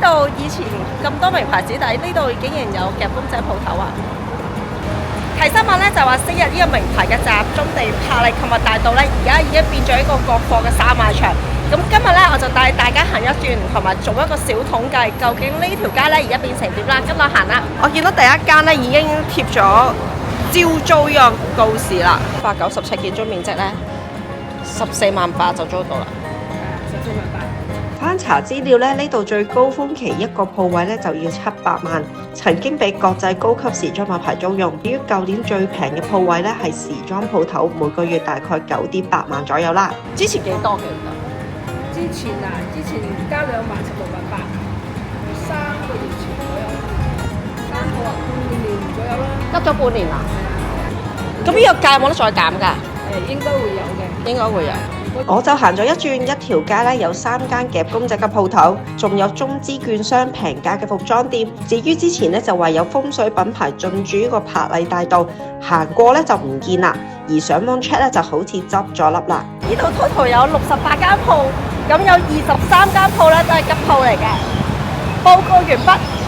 度以前咁多名牌子，但係呢度竟然有夾公仔鋪頭啊！睇新聞咧就話昔日呢個名牌嘅集中地柏麗購物大道咧，而家已經變咗一個國貨嘅散賣場。咁今日咧我就帶大家行一轉，同埋做一個小統計，究竟呢條街咧而家變成點啦？今日行啦，我見到第一間咧已經貼咗招租呢個告示啦，190尺建築面積咧14.8萬就租到啦。翻查資料咧，呢度最高峰期一個鋪位咧就要700萬，曾經俾國際高級時裝品牌租用。至於舊年最平嘅鋪位咧係時裝鋪頭，每個月大概9.8萬左右啦。之前幾多嘅？之前加2萬16.8萬，3個月前左右，半年左右啦。急咗半年啦。咁呢個價有冇得再減㗎？應該會有嘅。應該會有。我就行咗一轉，一條街咧有3間夾公仔嘅鋪頭，仲有中資券商平價嘅服裝店。至於之前咧就話有風水品牌進駐呢個柏麗大道，行過咧就唔見啦，而上網 check 咧就好似執咗笠啦。呢度 total 有68間鋪，咁有23間鋪咧都係吉鋪嚟嘅。報告完畢。